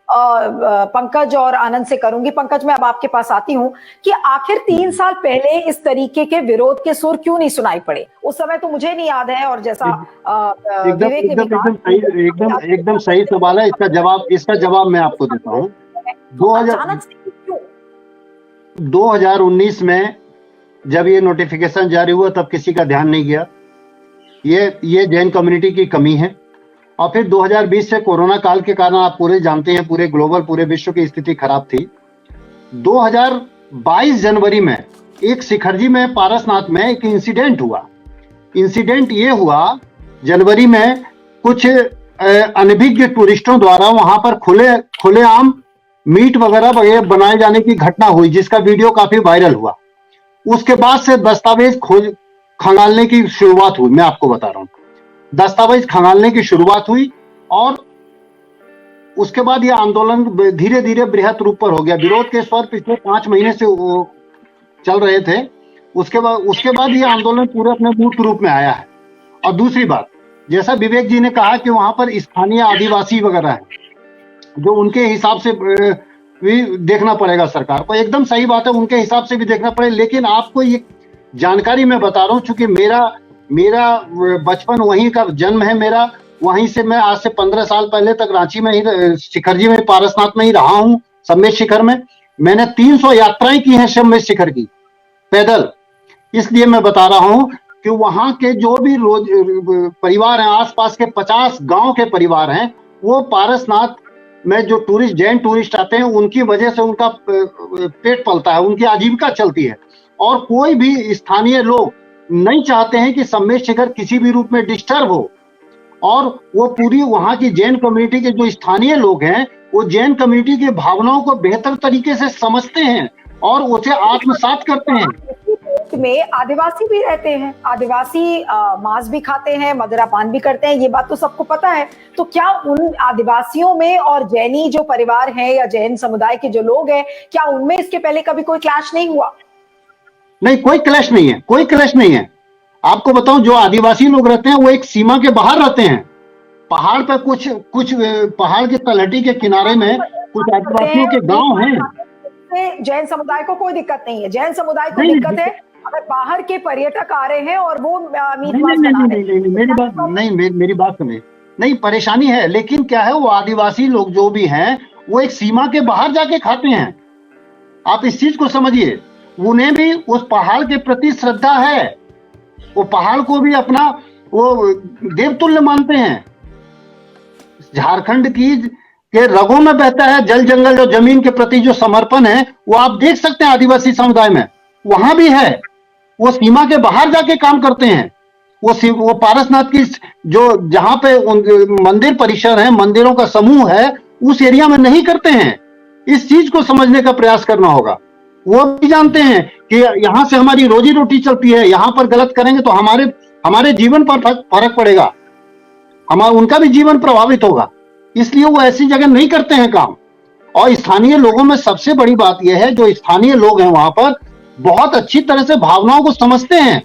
पंकज और आनंद से करूंगी। पंकज, मैं अब आपके पास आती हूँ कि आखिर 3 साल पहले इस तरीके के विरोध के सुर क्यों नहीं सुनाई पड़े? उस समय तो मुझे नहीं याद है, और जैसा विवेक ने भी कहा, एकदम सही सवाल है। इसका जवाब मैं आपको देता हूँ। 2019 में जब ये नोटिफिकेशन जारी हुआ तब किसी का ध्यान नहीं गया। ये जैन कम्युनिटी की कमी है। और फिर 2020 से कोरोना काल के कारण आप पूरे जानते हैं, पूरे ग्लोबल, पूरे विश्व की स्थिति खराब थी। 2022 जनवरी में एक शिखरजी में पारसनाथ में एक इंसिडेंट हुआ। इंसिडेंट ये हुआ, जनवरी में कुछ अनभिज्ञ टूरिस्टों द्वारा वहां पर खुलेआम मीट वगैरह बनाए जाने की घटना हुई, जिसका वीडियो काफी वायरल हुआ। उसके बाद से दस्तावेज खंगालने की शुरुआत हुई। मैं आपको बता रहा हूं, दस्तावेज खंगालने की शुरुआत हुई और उसके बाद यह आंदोलन धीरे धीरे बृहत रूप पर हो गया। विरोध के स्वर पिछले 5 महीने से चल रहे थे। उसके बाद यह आंदोलन पूरे अपने मूर्त रूप में आया है। और दूसरी बात, जैसा विवेक जी ने कहा कि वहां पर स्थानीय आदिवासी वगैरह है, जो उनके हिसाब से भी देखना पड़ेगा सरकार को। एकदम सही बात है, उनके हिसाब से भी देखना पड़ेगा। लेकिन आपको ये जानकारी मैं बता रहा हूँ, चूंकि मेरा बचपन वहीं का जन्म है मेरा, वहीं से मैं आज से 15 साल पहले तक रांची में ही, शिखरजी में, पारसनाथ में ही रहा हूँ। सम्मेद शिखर में मैंने 300 यात्राएं की हैं सम्मेद शिखर की, पैदल। इसलिए मैं बता रहा हूं कि वहां के जो भी परिवार हैं, आसपास के 50 गांव के परिवार हैं, वो पारसनाथ में जो जैन टूरिस्ट आते हैं, उनकी वजह से उनका पेट पलता है, उनकी आजीविका चलती है। और कोई भी स्थानीय लोग नहीं चाहते हैं कि सम्मेद शिखर किसी भी रूप में डिस्टर्ब हो। और वो पूरी वहां की जैन कम्युनिटी के जो स्थानीय लोग हैं, वो जैन कम्युनिटी की भावनाओं को बेहतर तरीके से समझते हैं और उसे आत्मसात करते हैं। में आदिवासी भी रहते हैं, आदिवासी मांस भी खाते हैं, मदिरापान भी करते हैं, ये बात तो सबको पता है। तो क्या उन आदिवासियों में और जैनी जो परिवार हैं या जैन समुदाय के जो लोग हैं, क्या उनमें इसके पहले कभी कोई क्लैश नहीं हुआ? नहीं, कोई क्लैश नहीं है, कोई क्लैश नहीं है। आपको बताऊं, जो आदिवासी लोग रहते हैं वो एक सीमा के बाहर रहते हैं। पहाड़ पर कुछ पहाड़ के तलहटी के किनारे में कुछ आदिवासियों के गांव हैं। जैन समुदाय को कोई दिक्कत नहीं है। जैन समुदाय को दिक्कत है अगर बाहर के पर्यटक आ रहे हैं और वो मेरी बात सुनिए। नहीं, परेशानी है, लेकिन क्या है, वो आदिवासी लोग जो भी हैं वो एक सीमा के बाहर जाके खाते हैं। आप इस चीज को समझिए। उन्हें भी उस पहाड़ के प्रति श्रद्धा है, वो पहाड़ को भी अपना वो देवतुल्य मानते हैं। झारखंड के रगों में बहता है जल जंगल और जमीन के प्रति जो समर्पण है, वो आप देख सकते हैं आदिवासी समुदाय में वहां भी है। वो सीमा के बाहर जाके काम करते हैं। वो पारसनाथ की जो जहां पे मंदिर परिसर है, मंदिरों का समूह है, उस एरिया में नहीं करते हैं। इस चीज को समझने का प्रयास करना होगा। वो भी जानते हैं कि यहां से हमारी रोजी रोटी चलती है, यहां पर गलत करेंगे तो हमारे जीवन पर फर्क पड़ेगा, उनका भी जीवन प्रभावित होगा। इसलिए वो ऐसी जगह नहीं करते हैं काम। और स्थानीय लोगों में सबसे बड़ी बात यह है, जो स्थानीय लोग हैं वहां पर बहुत अच्छी तरह से भावनाओं को समझते हैं।